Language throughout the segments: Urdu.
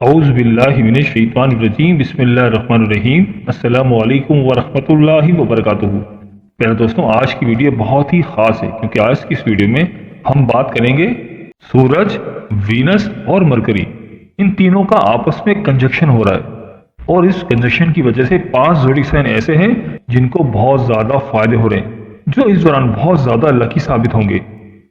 اعوذ باللہ من الشیطان الرجیم بسم اللہ الرحمن الرحیم السلام علیکم ورحمۃ اللہ وبرکاتہ۔ پہلے دوستوں، آج کی ویڈیو بہت ہی خاص ہے کیونکہ آج کی اس ویڈیو میں ہم بات کریں گے سورج، وینس اور مرکری، ان تینوں کا آپس میں کنجکشن ہو رہا ہے، اور اس کنجکشن کی وجہ سے 5 زوڈک سائن ایسے ہیں جن کو بہت زیادہ فائدے ہو رہے ہیں، جو اس دوران بہت زیادہ لکی ثابت ہوں گے۔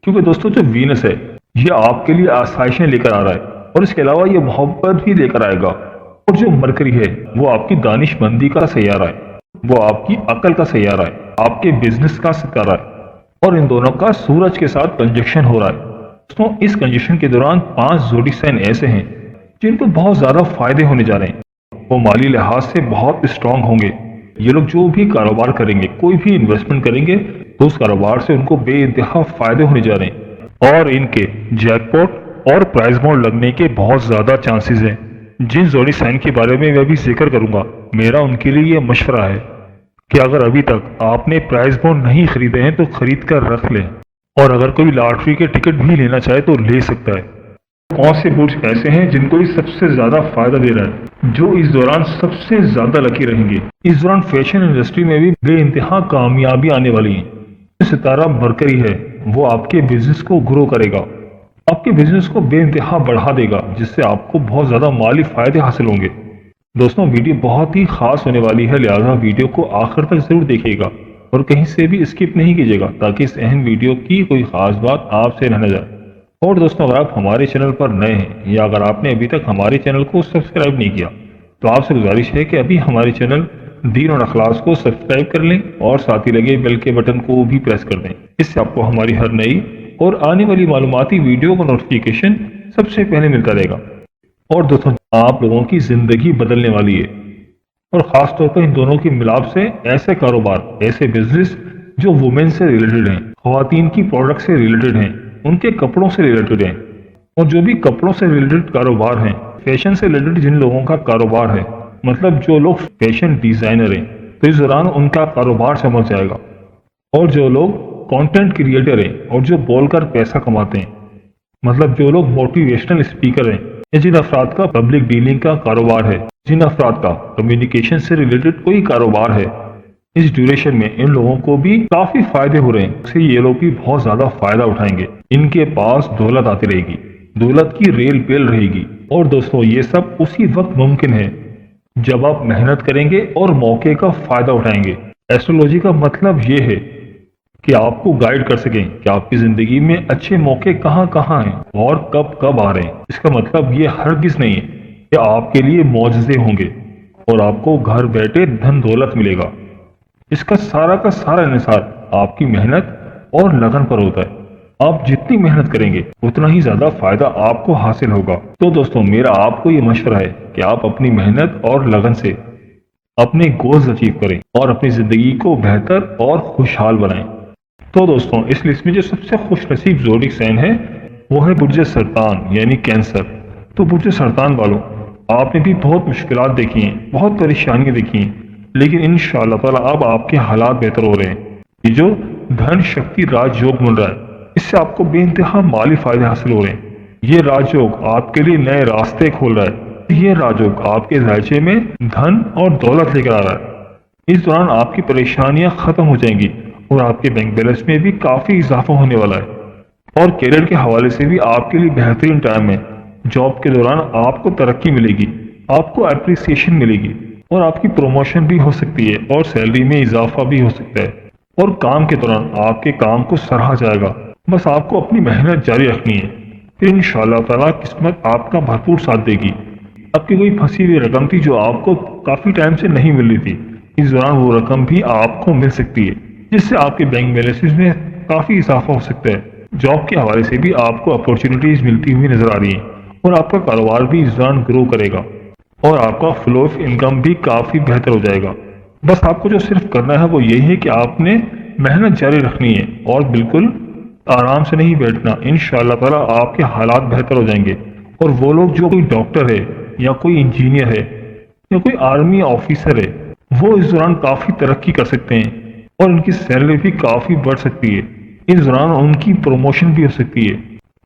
کیونکہ دوستوں، جو وینس ہے یہ آپ کے لیے آسائشیں لے کر آ رہا ہے، اور اس کے علاوہ یہ محبت بھی لے کر آئے گا، اور جو مرکری ہے وہ آپ کی دانش مندی کا سیارہ ہے، وہ آپ کی عقل کا سیارہ ہے، آپ کے بزنس کا ستارہ ہے، اور ان دونوں کا سورج کے ساتھ کنجکشن ہو رہا ہے۔ دوستوں، اس کنجکشن کے دوران 5 زوڈک سائن ایسے ہیں جن کو بہت زیادہ فائدے ہونے جا رہے ہیں، وہ مالی لحاظ سے بہت اسٹرانگ ہوں گے۔ یہ لوگ جو بھی کاروبار کریں گے، کوئی بھی انویسٹمنٹ کریں گے تو اس کاروبار سے ان کو بے انتہا فائدے ہونے جا رہے ہیں، اور ان کے جیک پاٹ اور پرائز بونڈ لگنے کے بہت زیادہ چانسز ہیں۔ جن زوڈک سائن کے بارے میں بھی ذکر کروں گا، میرا ان کے لیے یہ مشورہ ہے کہ اگر ابھی تک آپ نے پرائز بونڈ نہیں خریدے ہیں تو خرید کر رکھ لیں، اور اگر کوئی لاٹری کے ٹکٹ بھی لینا چاہے تو لے سکتا ہے۔ کون سے برج ایسے ہیں جن کو یہ سب سے زیادہ فائدہ دے رہا ہے، جو اس دوران سب سے زیادہ لکی رہیں گے؟ اس دوران فیشن انڈسٹری میں بھی بے انتہا کامیابی آنے والی ہے۔ جو ستارہ مرکری ہے وہ آپ کے بزنس کو گرو کرے گا، آپ کے بزنس کو بے انتہا بڑھا دے گا، جس سے آپ کو بہت زیادہ مالی فائدے حاصل ہوں گے۔ دوستوں، ویڈیو بہت ہی خاص ہونے والی ہے، لہذا ویڈیو کو آخر تک ضرور دیکھیے گا اور کہیں سے بھی اسکپ نہیں کیجیے گا، تاکہ اس اہم ویڈیو کی کوئی خاص بات آپ سے رہ نہ جائے۔ اور دوستوں، اگر آپ ہمارے چینل پر نئے ہیں یا اگر آپ نے ابھی تک ہمارے چینل کو سبسکرائب نہیں کیا تو آپ سے گزارش ہے کہ ابھی ہمارے چینل دین اور اخلاص کو سبسکرائب کر لیں اور ساتھ ہی لگے بیل کے بٹن کو بھی پریس کر دیں۔ اس سے آپ کو ہماری ہر نئی اور آنے والی معلوماتی ویڈیو کا نوٹیفیکیشن سب سے پہلے ملتا رہے گا۔ اور دوستوں، آپ لوگوں کی زندگی بدلنے والی ہے، اور خاص طور پر ان دونوں کی ملاپ سے ایسے کاروبار، ایسے بزنس جو وومن سے ریلیٹڈ ہیں، خواتین کی پروڈکٹ سے ریلیٹڈ ہیں، ان کے کپڑوں سے ریلیٹڈ ہیں، اور جو بھی کپڑوں سے ریلیٹڈ کاروبار ہیں، فیشن سے ریلیٹڈ جن لوگوں کا کاروبار ہے، مطلب جو لوگ فیشن ڈیزائنر ہیں، تو اس دوران ان کا کاروبار سمجھ جائے گا۔ اور جو لوگ کانٹینٹ کریٹر ہیں اور جو بول کر پیسہ کماتے ہیں، مطلب جو لوگ موٹیویشنل اسپیکر ہیں، یا جن افراد کا پبلک ڈیلنگ کا کاروبار ہے، جن افراد کا کمیونیکیشن سے ریلیٹڈ کوئی کاروبار ہے، اس ڈیوریشن میں ان لوگوں کو بھی کافی فائدے ہو رہے ہیں، اس سے یہ لوگ بھی بہت زیادہ فائدہ اٹھائیں گے۔ ان کے پاس دولت آتی رہے گی، دولت کی ریل پیل رہے گی۔ اور دوستوں، یہ سب اسی وقت ممکن ہے جب آپ محنت کریں گے اور موقع کا فائدہ اٹھائیں گے۔ ایسٹرولوجی کا مطلب یہ ہے کہ آپ کو گائیڈ کر سکیں کہ آپ کی زندگی میں اچھے موقع کہاں کہاں ہیں اور کب کب آ رہے ہیں۔ اس کا مطلب یہ ہرگز نہیں ہے کہ آپ کے لیے معجزے ہوں گے اور آپ کو گھر بیٹھے دھن دولت ملے گا۔ اس کا سارا انحصار آپ کی محنت اور لگن پر ہوتا ہے۔ آپ جتنی محنت کریں گے اتنا ہی زیادہ فائدہ آپ کو حاصل ہوگا۔ تو دوستوں، میرا آپ کو یہ مشورہ ہے کہ آپ اپنی محنت اور لگن سے اپنے گولز اچیو کریں اور اپنی زندگی کو بہتر اور خوشحال بنائیں۔ تو دوستوں، اس لسٹ میں جو سب سے خوش نصیب زوڈک سائن ہے وہ ہے برج سرطان یعنی کینسر۔ تو برج سرطان والوں، آپ نے بھی بہت مشکلات دیکھی ہیں، بہت پریشانیاں دیکھی ہیں، لیکن انشاءاللہ تعالی اب آپ کے حالات بہتر ہو رہے ہیں۔ یہ جو دھن شکتی راج یوگ مل رہا ہے، اس سے آپ کو بے انتہا مالی فائدے حاصل ہو رہے ہیں۔ یہ راج یوگ آپ کے لیے نئے راستے کھول رہا ہے، یہ راج یوگ آپ کے ذائچے میں دھن اور دولت لے کر آ رہا ہے۔ اس دوران آپ کی پریشانیاں ختم ہو جائیں گی اور آپ کے بینک بیلنس میں بھی کافی اضافہ ہونے والا ہے، اور کیریئر کے حوالے سے بھی آپ کے لیے بہترین ٹائم ہے۔ جاب کے دوران آپ کو ترقی ملے گی، آپ کو اپریسیشن ملے گی، اور آپ کی پروموشن بھی ہو سکتی ہے اور سیلری میں اضافہ بھی ہو سکتا ہے، اور کام کے دوران آپ کے کام کو سراہا جائے گا۔ بس آپ کو اپنی محنت جاری رکھنی ہے، پھر انشاءاللہ تعالیٰ قسمت آپ کا بھرپور ساتھ دے گی۔ آپ کی کوئی پھنسی ہوئی رقم تھی جو آپ کو کافی ٹائم سے نہیں مل رہی تھی، اس دوران وہ رقم بھی آپ کو مل سکتی ہے، جس سے آپ کے بینک بیلنس میں کافی اضافہ ہو سکتا ہے۔ جاب کے حوالے سے بھی آپ کو اپورچونیٹیز ملتی ہوئی نظر آ رہی ہیں، اور آپ کا کاروبار بھی اس دوران گرو کرے گا، اور آپ کا فلو آف انکم بھی کافی بہتر ہو جائے گا۔ بس آپ کو جو صرف کرنا ہے وہ یہی ہے کہ آپ نے محنت جاری رکھنی ہے اور بالکل آرام سے نہیں بیٹھنا۔ انشاءاللہ تعالیٰ آپ کے حالات بہتر ہو جائیں گے، اور وہ لوگ جو کوئی ڈاکٹر ہے یا کوئی انجینئر ہے یا کوئی آرمی آفیسر ہے، وہ اس دوران کافی ترقی کر سکتے ہیں اور ان کی سیلری بھی کافی بڑھ سکتی ہے۔ اس دوران ان کی پروموشن بھی ہو سکتی ہے۔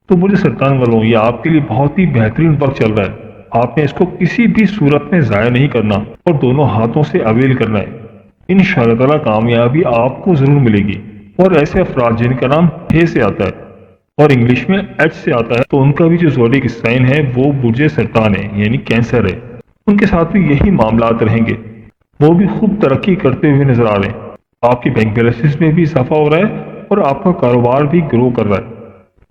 تو برج سرطان والوں، یہ آپ کے لیے بہت ہی بہترین وقت چل رہا ہے۔ آپ نے اس کو کسی بھی صورت میں ضائع نہیں کرنا اور دونوں ہاتھوں سے اویل کرنا ہے۔ انشاءاللہ تعالیٰ کامیابی آپ کو ضرور ملے گی۔ اور ایسے افراد جن کا نام ہے سے آتا ہے اور انگلش میں ایچ سے آتا ہے، تو ان کا بھی جو زوڈک سائن ہے وہ برج سرطان ہے، یعنی کینسر ہے۔ ان کے ساتھ بھی یہی معاملات رہیں گے، وہ بھی خوب ترقی کرتے ہوئے نظر آ رہے ہیں۔ آپ کی بینک بیلنسز میں بھی اضافہ ہو رہا ہے اور آپ کا کاروبار بھی گرو کر رہا ہے۔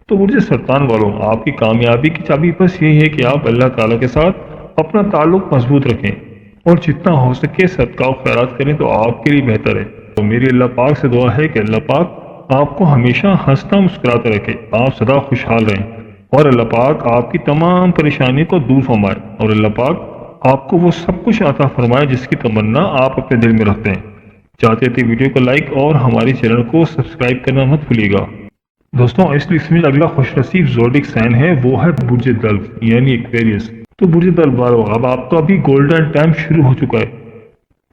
تو برج سرطان والوں، آپ کی کامیابی کی چابی بس یہی ہے کہ آپ اللہ تعالیٰ کے ساتھ اپنا تعلق مضبوط رکھیں اور جتنا ہو سکے صدقہ و خیرات کریں تو آپ کے لیے بہتر ہے۔ تو میری اللہ پاک سے دعا ہے کہ اللہ پاک آپ کو ہمیشہ ہنستا مسکراتا رکھے، آپ سدا خوشحال رہیں اور اللہ پاک آپ کی تمام پریشانی کو دور فرمائے اور اللہ پاک آپ کو وہ سب کچھ عطا فرمائے جس کی تمنا آپ اپنے دل میں رکھتے ہیں۔ چاہتے تھے ویڈیو کو لائک اور ہمارے چینل کو سبسکرائب کرنا مت بھولیے گا۔ دوستوں اس لسٹ میں اگلا خوش نصیب زوڈک سائن ہے وہ ہے برج دلو یعنی ایکویریس۔ تو برج دلو والو، اب آپ کا بھی گولڈن ٹائم شروع ہو چکا ہے۔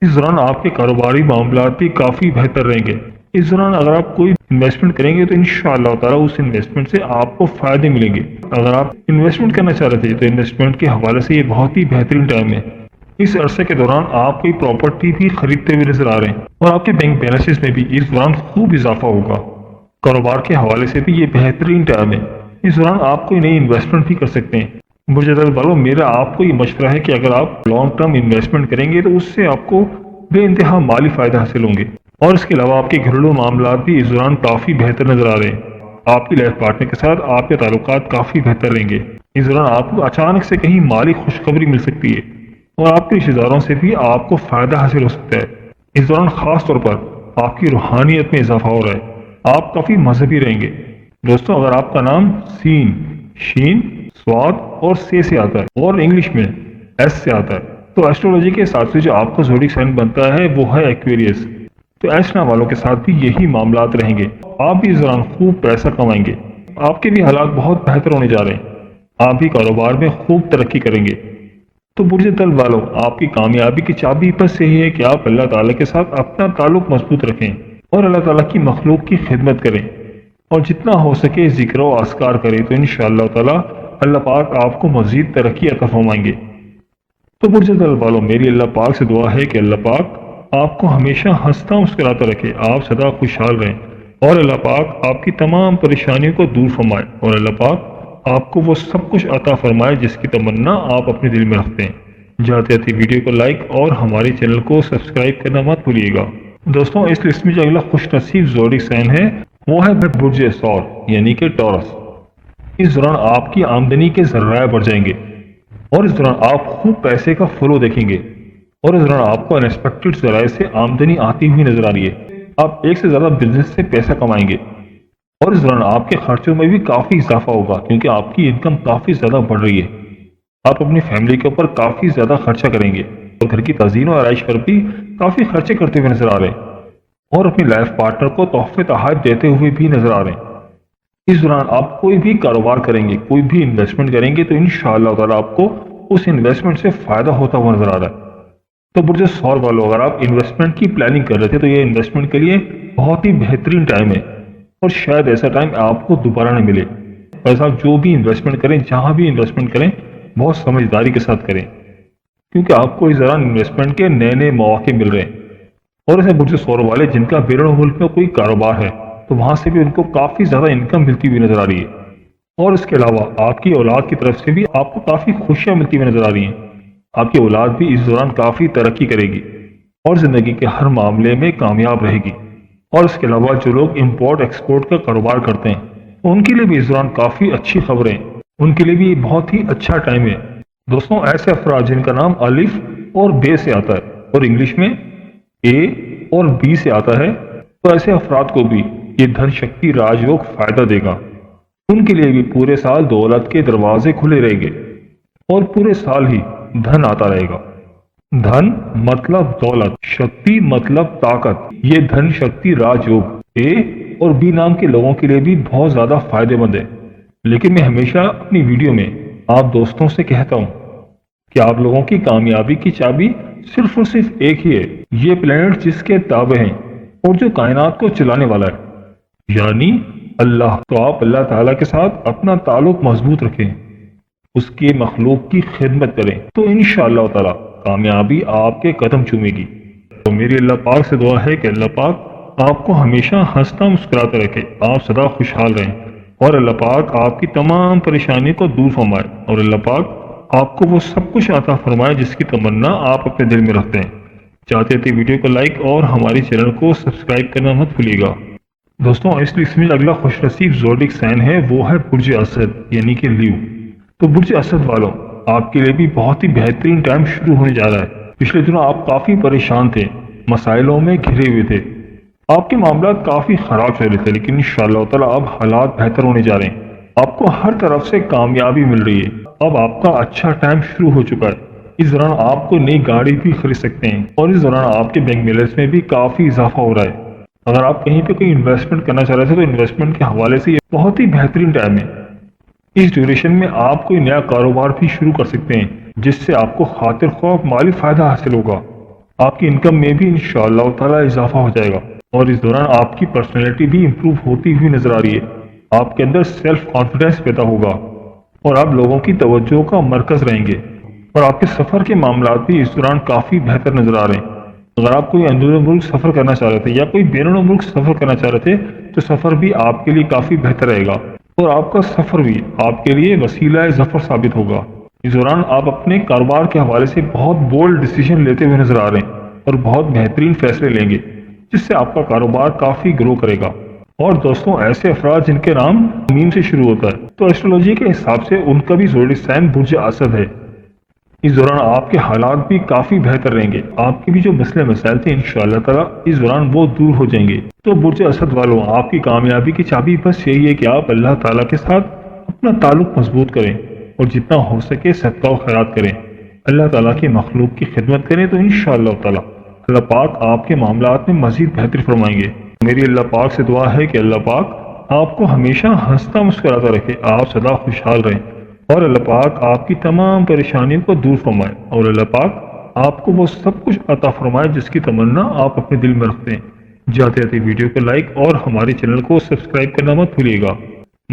اس دوران آپ کے کاروباری معاملات بھی کافی بہتر رہیں گے۔ اس دوران اگر آپ کوئی انویسٹمنٹ کریں گے تو انشاءاللہ تعالیٰ اس انویسٹمنٹ سے آپ کو فائدے ملیں گے۔ اگر آپ انویسٹمنٹ کرنا چاہ رہے تھے تو انویسٹمنٹ کے حوالے سے یہ بہت ہی بہترین ٹائم ہے۔ اس عرصے کے دوران آپ کوئی پراپرٹی بھی خریدتے ہوئے نظر آ رہے ہیں اور آپ کے بینک بیلنسز میں بھی اس دوران خوب اضافہ ہوگا۔ کاروبار کے حوالے سے بھی یہ بہترین ٹائم ہے۔ اس دوران آپ کوئی نئی انویسٹمنٹ بھی کر سکتے ہیں۔ برج دلو والوں، میرا آپ کو یہ مشورہ ہے کہ اگر آپ لانگ ٹرم انویسٹمنٹ کریں گے تو اس سے آپ کو بے انتہا مالی فائدہ حاصل ہوں گے اور اس کے علاوہ آپ کے گھریلو معاملات بھی اس دوران کافی بہتر نظر آ رہے ہیں۔ آپ کی لائف پارٹنر کے ساتھ آپ کے تعلقات کافی بہتر رہیں گے۔ اس دوران آپ کو اچانک سے کہیں مالی خوشخبری مل سکتی ہے اور آپ کے رشتہ داروں سے بھی آپ کو فائدہ حاصل ہو سکتا ہے۔ اس دوران خاص طور پر آپ کی روحانیت میں اضافہ ہو رہا ہے، آپ کافی مذہبی رہیں گے۔ دوستوں اگر آپ کا نام سین، شین، سواد اور سے آتا ہے اور انگلش میں ایس سے آتا ہے تو ایسٹرولوجی کے حساب سے جو آپ کا زوڈک سائن بنتا ہے وہ ہے ایکویریس۔ تو ایس نام والوں کے ساتھ بھی یہی معاملات رہیں گے، آپ بھی اس دوران خوب پیسہ کمائیں گے، آپ کے بھی حالات بہت بہتر ہونے جا رہے ہیں، آپ بھی کاروبار میں خوب ترقی کریں گے۔ تو برج دلو والوں، آپ کی کامیابی کی چابی بس یہی ہے کہ آپ اللہ تعالیٰ کے ساتھ اپنا تعلق مضبوط رکھیں اور اللہ تعالیٰ کی مخلوق کی خدمت کریں اور جتنا ہو سکے ذکر و اذکار کریں تو انشاءاللہ تعالیٰ اللہ پاک آپ کو مزید ترقی عطا فرمائیں گے۔ تو برج دلو والوں، میری اللہ پاک سے دعا ہے کہ اللہ پاک آپ کو ہمیشہ ہنستا مسکراتا رکھے، آپ سدا خوشحال رہیں اور اللہ پاک آپ کی تمام پریشانیوں کو دور فرمائے اور اللہ پاک آپ کو وہ سب کچھ عطا فرمائے جس کی تمنا آپ اپنے دل میں رکھتے ہیں۔ جاتے جاتے ویڈیو کو لائک اور ہمارے چینل کو سبسکرائب کرنا مت بھولیے گا۔ دوستوں اس لسٹ میں جو اگلا خوش نصیب زوڈک سائن ہے وہ ہے برج ثور یعنی کہ ٹورس۔ اس دوران آپ کی آمدنی کے ذرائع بڑھ جائیں گے اور اس دوران آپ خوب پیسے کا فلو دیکھیں گے اور اس دوران آپ کو انیکسپیکٹڈ ذرائع سے آمدنی آتی ہوئی نظر آ رہی ہے۔ آپ ایک سے زیادہ بزنس سے پیسہ کمائیں گے اور اس دوران آپ کے خرچوں میں بھی کافی اضافہ ہوگا کیونکہ آپ کی انکم کافی زیادہ بڑھ رہی ہے۔ آپ اپنی فیملی کے اوپر کافی زیادہ خرچہ کریں گے اور گھر کی تزئین و آرائش پر بھی کافی خرچے کرتے ہوئے نظر آ رہے ہیں اور اپنی لائف پارٹنر کو تحفے تحائف دیتے ہوئے بھی نظر آ رہے ہیں۔ اس دوران آپ کوئی بھی کاروبار کریں گے، کوئی بھی انویسٹمنٹ کریں گے تو انشاءاللہ تعالیٰ آپ کو اس انویسٹمنٹ سے فائدہ ہوتا ہوا نظر آ رہا ہے۔ تو برج ثور والوں، اگر آپ انویسٹمنٹ کی پلاننگ کر رہے تھے تو یہ انویسٹمنٹ کے لیے بہت ہی بہترین ٹائم ہے اور شاید ایسا ٹائم آپ کو دوبارہ نہ ملے۔ ایسا جو بھی انویسٹمنٹ کریں، جہاں بھی انویسٹمنٹ کریں، بہت سمجھداری کے ساتھ کریں کیونکہ آپ کو اس دوران انویسٹمنٹ کے نئے نئے مواقع مل رہے ہیں۔ اور ایسے برج ثور والے جن کا بیرون ملک میں کوئی کاروبار ہے تو وہاں سے بھی ان کو کافی زیادہ انکم ملتی ہوئی نظر آ رہی ہے اور اس کے علاوہ آپ کی اولاد کی طرف سے بھی آپ کو کافی خوشیاں ملتی ہوئی نظر آ رہی ہیں۔ آپ کی اولاد بھی اس دوران کافی ترقی کرے گی اور زندگی کے ہر معاملے میں کامیاب رہے گی۔ اور اس کے علاوہ جو لوگ امپورٹ ایکسپورٹ کا کاروبار کرتے ہیں ان کے لیے بھی اس دوران کافی اچھی خبریں، ان کے لیے بھی بہت ہی اچھا ٹائم ہے۔ دوستوں ایسے افراد جن کا نام الف اور بے سے آتا ہے اور انگلش میں اے اور بی سے آتا ہے تو ایسے افراد کو بھی یہ دھن شکتی راج یوگ فائدہ دے گا۔ ان کے لیے بھی پورے سال دولت کے دروازے کھلے رہیں گے اور پورے سال ہی دھن آتا رہے گا۔ دھن مطلب دولت، شکتی مطلب طاقت، یہ دھن شکتی راج یوگ اے اور بی نام کے لوگوں کے لیے بھی بہت زیادہ فائدے مند ہے۔ لیکن میں ہمیشہ اپنی ویڈیو میں آپ دوستوں سے کہتا ہوں کہ آپ لوگوں کی کامیابی کی چابی صرف اور صرف ایک ہی ہے، یہ پلینٹ جس کے تابع ہیں اور جو کائنات کو چلانے والا ہے یعنی اللہ۔ تو آپ اللہ تعالیٰ کے ساتھ اپنا تعلق مضبوط رکھیں اس کے مخلوق کی خدمت کریں تو انشاءاللہ تعالی کامیابی آپ کے قدم چومے گی۔ تو میری اللہ پاک سے دعا ہے کہ اللہ پاک آپ کو ہمیشہ ہنستا مسکراتا رکھے، آپ سدا خوشحال رہیں، اور اللہ پاک آپ کی تمام پریشانی کو دور فرمائے، اور اللہ پاک آپ کو وہ سب کچھ عطا فرمائے جس کی تمنا آپ اپنے دل میں رکھتے ہیں۔ چاہتے تھے ویڈیو کو لائک اور ہمارے چینل کو سبسکرائب کرنا مت بھولیے گا۔ دوستوں اس لسٹ میں اگلا خوش نصیب زوڈک سائن ہے، وہ ہے برج اسد یعنی کہ لیو۔ تو برج اسد والوں، آپ کے لیے بھی بہت ہی بہترین ٹائم شروع ہونے جا رہا ہے۔ پچھلے دنوں آپ کافی پریشان تھے، مسائلوں میں گھرے ہوئے تھے، آپ کے معاملات کافی خراب چل رہے تھے، لیکن انشاءاللہ تعالی اب حالات بہتر ہونے جا رہے ہیں، آپ کو ہر طرف سے کامیابی مل رہی ہے۔ اب آپ کا اچھا ٹائم شروع ہو چکا ہے، اس دوران آپ کو نئی گاڑی بھی خرید سکتے ہیں، اور اس دوران آپ کے بینک بیلنس میں بھی کافی اضافہ ہو رہا ہے۔ اگر آپ کہیں پہ کوئی انویسٹمنٹ کرنا چاہ رہے تھے تو انویسٹمنٹ کے حوالے سے یہ بہت ہی بہترین ٹائم ہے۔ اس ڈیوریشن میں آپ کوئی نیا کاروبار بھی شروع کر سکتے ہیں جس سے آپ کو خاطر خواہ مالی فائدہ حاصل ہوگا، آپ کی انکم میں بھی انشاءاللہ تعالی اضافہ ہو جائے گا، اور اس دوران آپ کی پرسنالٹی بھی امپروو ہوتی ہوئی نظر آ رہی ہے، آپ کے اندر سیلف کانفیڈنس پیدا ہوگا، اور آپ لوگوں کی توجہ کا مرکز رہیں گے، اور آپ کے سفر کے معاملات بھی اس دوران کافی بہتر نظر آ رہے ہیں۔ اگر آپ کوئی اندرون ملک سفر کرنا چاہ رہے تھے یا کوئی بیرون ملک سفر کرنا چاہ رہے تھے تو سفر بھی آپ کے لیے کافی بہتر رہے گا، اور آپ کا سفر بھی آپ کے لیے وسیلہ ظفر ثابت ہوگا۔ اس دوران آپ اپنے کاروبار کے حوالے سے بہت بولڈ ڈیسیژن لیتے ہوئے نظر آ رہے ہیں اور بہت بہترین فیصلے لیں گے جس سے آپ کا کاروبار کافی گرو کرے گا۔ اور دوستوں ایسے افراد جن کے نام میم سے شروع ہوتا ہے تو ایسٹرولوجی کے حساب سے ان کا بھی زوڈک سائن برج اسد ہے۔ اس دوران آپ کے حالات بھی کافی بہتر رہیں گے، آپ کے بھی جو مسئلے مسائل تھے انشاءاللہ تعالی اس دوران وہ دور ہو جائیں گے۔ تو برج اسد والوں، آپ کی کامیابی کی چابی بس یہی ہے کہ آپ اللہ تعالیٰ کے ساتھ اپنا تعلق مضبوط کریں اور جتنا ہو سکے صدقہ و خیرات کریں، اللہ تعالیٰ کی مخلوق کی خدمت کریں تو انشاءاللہ تعالی اللہ پاک آپ کے معاملات میں مزید بہتر فرمائیں گے۔ میری اللہ پاک سے دعا ہے کہ اللہ پاک آپ کو ہمیشہ ہنستا مسکراتا رکھے، آپ سدا خوشحال رہیں، اور اللہ پاک آپ کی تمام پریشانیوں کو دور فرمائے، اور اللہ پاک آپ کو وہ سب کچھ عطا فرمائے جس کی تمنا آپ اپنے دل میں رکھتے ہیں۔ جاتے جاتے ویڈیو کو لائک اور ہمارے چینل کو سبسکرائب کرنا مت بھولیے گا۔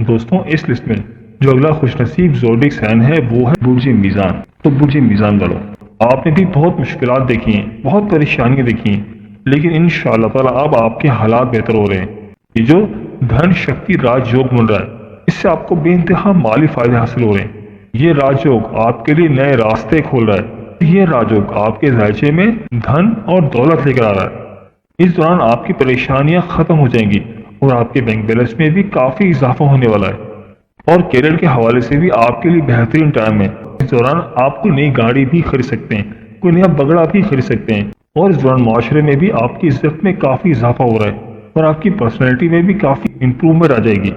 دوستوں اس لسٹ میں جو اگلا خوش نصیب زوڈک سائن ہے وہ ہے برج میزان۔ تو برج میزان والوں، آپ نے بھی بہت مشکلات دیکھی ہیں، بہت پریشانیاں دیکھی ہیں، لیکن انشاءاللہ تعالی اب آپ کے حالات بہتر ہو رہے ہیں۔ یہ جو دھن شکتی راج یوگ مل رہا ہے اس سے آپ کو بے انتہا مالی فائدے حاصل ہو رہے ہیں۔ یہ راج یوگ آپ کے لیے نئے راستے کھول رہا ہے، یہ راج یوگ آپ کے ذائچے میں دھن اور دولت لے کر آ رہا ہے۔ اس دوران آپ کی پریشانیاں ختم ہو جائیں گی اور آپ کے بینک بیلنس میں بھی کافی اضافہ ہونے والا ہے، اور کیریئر کے حوالے سے بھی آپ کے لیے بہترین ٹائم ہے۔ اس دوران آپ کو نئی گاڑی بھی خرید سکتے ہیں، کوئی نیا بگڑا بھی خرید سکتے ہیں، اور اس دوران معاشرے میں بھی آپ کی عزت میں کافی اضافہ ہو رہا ہے اور آپ کی پرسنالٹی میں بھی کافی امپرومنٹ آ جائے گی،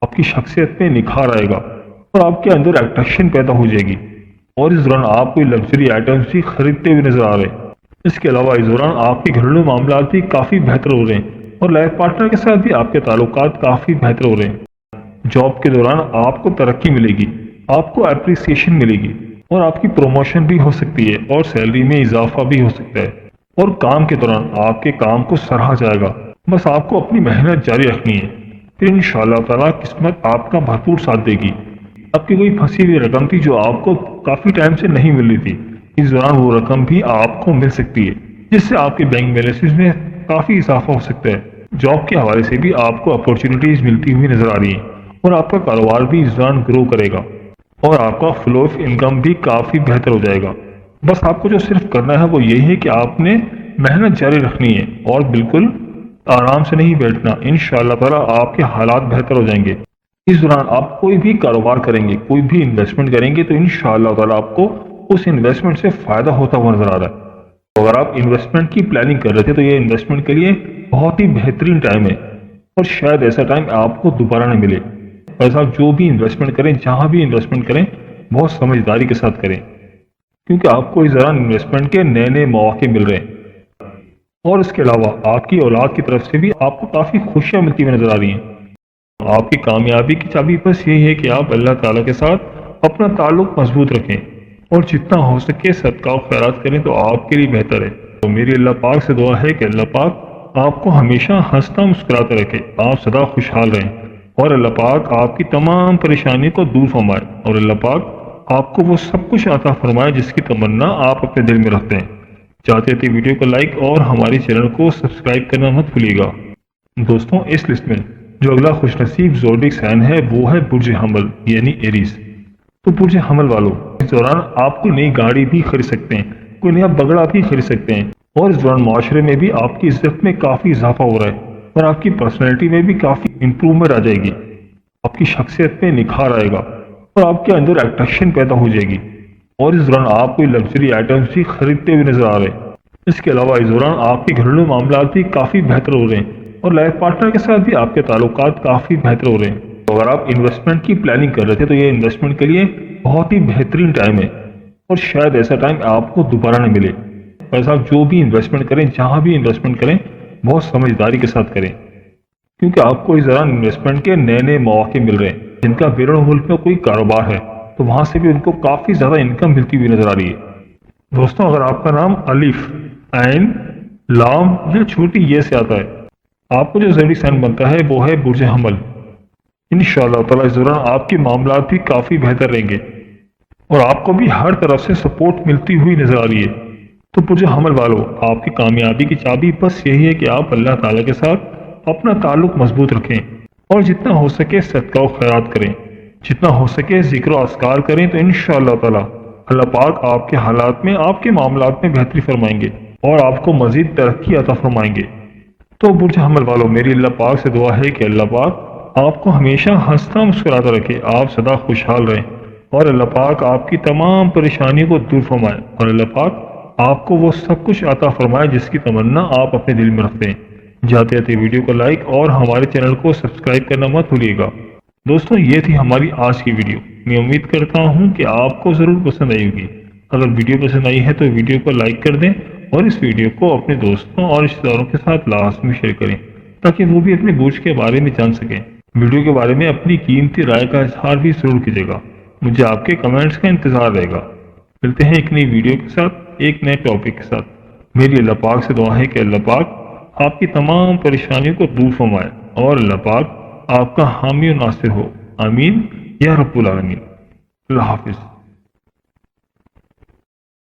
آپ کی شخصیت میں نکھار آئے گا اور آپ کے اندر اٹریکشن پیدا ہو جائے گی، اور اس دوران آپ کوئی لگژری آئٹمس بھی خریدتے ہوئے نظر آ رہے ہیں۔ اس کے علاوہ اس دوران آپ کے گھریلو معاملات بھی کافی بہتر ہو رہے ہیں اور لائف پارٹنر کے ساتھ بھی آپ کے تعلقات کافی بہتر ہو رہے ہیں۔ جاب کے دوران آپ کو ترقی ملے گی، آپ کو اپریسیشن ملے گی، اور آپ کی پروموشن بھی ہو سکتی ہے اور سیلری میں اضافہ بھی ہو سکتا ہے، اور کام کے دوران آپ کے کام کو سراہا جائے گا، بس آپ کو اپنی محنت جاری رکھنی ہے، پھر انشاءاللہ تعالی قسمت آپ کا بھرپور ساتھ دے گی۔ آپ کی کوئی پھنسی ہوئی رقم تھی جو آپ کو کافی ٹائم سے نہیں مل رہی تھی، اس دوران وہ رقم بھی آپ کو مل سکتی ہے جس سے آپ کے بینک بیلنس میں کافی اضافہ ہو سکتا ہے۔ جاب کے حوالے سے بھی آپ کو اپورچونیٹیز ملتی ہوئی نظر آ رہی ہیں اور آپ کا کاروبار بھی اس دوران گرو کرے گا اور آپ کا فلو آف انکم بھی کافی بہتر ہو جائے گا۔ بس آپ کو جو صرف کرنا ہے وہ یہی ہے کہ آپ نے محنت جاری رکھنی ہے اور بالکل آرام سے نہیں بیٹھنا، انشاءاللہ تعالی آپ کے حالات بہتر ہو جائیں گے۔ اس دوران آپ کوئی بھی کاروبار کریں گے، کوئی بھی انویسٹمنٹ کریں گے تو انشاءاللہ تعالی آپ کو اس انویسٹمنٹ سے فائدہ ہوتا ہوا نظر آ رہا ہے۔ اگر آپ انویسٹمنٹ کی پلاننگ کر رہے تھے تو یہ انویسٹمنٹ کے لیے بہت ہی بہترین ٹائم ہے، اور شاید ایسا ٹائم آپ کو دوبارہ نہ ملے۔ ایسا جو بھی انویسٹمنٹ کریں، جہاں بھی انویسٹمنٹ کریں، بہت سمجھداری کے ساتھ کریں، کیونکہ آپ کو اس دوران انویسٹمنٹ کے نئے نئے مواقع مل رہے ہیں، اور اس کے علاوہ آپ کی اولاد کی طرف سے بھی آپ کو کافی خوشیاں ملتی ہوئی نظر آ رہی ہیں۔ آپ کی کامیابی کی چابی بس یہی ہے کہ آپ اللہ تعالیٰ کے ساتھ اپنا تعلق مضبوط رکھیں اور جتنا ہو سکے صدقہ و خیرات کریں تو آپ کے لیے بہتر ہے۔ تو میری اللہ پاک سے دعا ہے کہ اللہ پاک آپ کو ہمیشہ ہنستا مسکراتا رکھے، آپ سدا خوشحال رہیں، اور اللہ پاک آپ کی تمام پریشانی کو دور فرمائے، اور اللہ پاک آپ کو وہ سب کچھ عطا فرمائے جس کی تمنا آپ اپنے دل میں رکھتے ہیں۔ چاہتے تھے ویڈیو کو لائک اور ہمارے چینل کو سبسکرائب کرنا مت بھولیے گا۔ دوستوں اس لسٹ میں جو اگلا خوش نصیب زوڈک سائن ہے وہ ہے برج حمل یعنی ایریز۔ تو برج حمل والوں اس دوران آپ کو نئی گاڑی بھی خرید سکتے ہیں، کوئی نیا بگڑا بھی خرید سکتے ہیں، اور اس دوران معاشرے میں بھی آپ کی عزت میں کافی اضافہ ہو رہا ہے اور آپ کی پرسنالٹی میں بھی کافی امپروومنٹ آ جائے گی۔ آپ کی شخصیت میں نکھار آئے گا اور آپ کے اندر اٹریکشن پیدا ہو جائے گی، اور اس دوران آپ کوئی لگژری آئٹمس بھی خریدتے ہوئے نظر آ رہے ہیں۔ اس کے علاوہ اس دوران آپ کے گھریلو معاملات بھی کافی بہتر ہو رہے ہیں اور لائف پارٹنر کے ساتھ بھی آپ کے تعلقات کافی بہتر ہو رہے ہیں۔ تو اگر آپ انویسٹمنٹ کی پلاننگ کر رہے تھے تو یہ انویسٹمنٹ کے لیے بہت ہی بہترین ٹائم ہے، اور شاید ایسا ٹائم آپ کو دوبارہ نہ ملے۔ بس آپ جو بھی انویسٹمنٹ کریں، جہاں بھی انویسٹمنٹ کریں، بہت سمجھداری کے ساتھ کریں، کیونکہ آپ کو اس دوران انویسٹمنٹ کے نئے نئے مواقع مل رہے ہیں۔ جن کا بیرون ملک میں کوئی کاروبار ہے تو وہاں سے بھی ان کو کافی زیادہ انکم ملتی ہوئی نظر آ رہی ہے۔ دوستوں اگر آپ کا نام الف، عین، لام یا چھوٹی یہ سے آتا ہے، آپ کو جو زوڈک سائن بنتا ہے وہ ہے برج حمل۔ انشاءاللہ تعالیٰ اس دوران آپ کے معاملات بھی کافی بہتر رہیں گے اور آپ کو بھی ہر طرف سے سپورٹ ملتی ہوئی نظر آ رہی ہے۔ تو برج حمل والوں، آپ کی کامیابی کی چابی بس یہی ہے کہ آپ اللہ تعالیٰ کے ساتھ اپنا تعلق مضبوط رکھیں اور جتنا ہو سکے صدقہ و خیرات کریں، جتنا ہو سکے ذکر و اذکار کریں، تو انشاءاللہ تعالیٰ اللہ پاک آپ کے حالات میں، آپ کے معاملات میں بہتری فرمائیں گے اور آپ کو مزید ترقی عطا فرمائیں گے۔ تو برج حمل والوں، میری اللہ پاک سے دعا ہے کہ اللہ پاک آپ کو ہمیشہ ہنستا مسکراتا رکھے، آپ سدا خوشحال رہیں، اور اللہ پاک آپ کی تمام پریشانیوں کو دور فرمائے، اور اللہ پاک آپ کو وہ سب کچھ عطا فرمائے جس کی تمنا آپ اپنے دل میں رکھتے ہیں۔ جاتے جاتے ویڈیو کو لائک اور ہمارے چینل کو سبسکرائب کرنا مت بھولیے گا۔ دوستوں یہ تھی ہماری آج کی ویڈیو، میں امید کرتا ہوں کہ آپ کو ضرور پسند آئی ہوگی۔ اگر ویڈیو پسند آئی ہے تو ویڈیو کو لائک کر دیں اور اس ویڈیو کو اپنے دوستوں اور رشتہ داروں کے ساتھ لازمی شیئر کریں تاکہ وہ بھی اپنے برج کے بارے میں جان سکیں۔ ویڈیو کے بارے میں اپنی قیمتی رائے کا اظہار بھی ضرور کیجیے گا، مجھے آپ کے کمنٹس کا انتظار رہے گا۔ ملتے ہیں ایک نئی ویڈیو کے ساتھ، ایک نئے ٹاپک کے ساتھ۔ میری اللہ پاک سے دعا ہے کہ اللہ پاک آپ کی تمام پریشانیوں کو دور فرمائے اور اللہ پاک آپ کا حامی و ناصر ہو، آمین یا رب العالمین۔ اللہ حافظ۔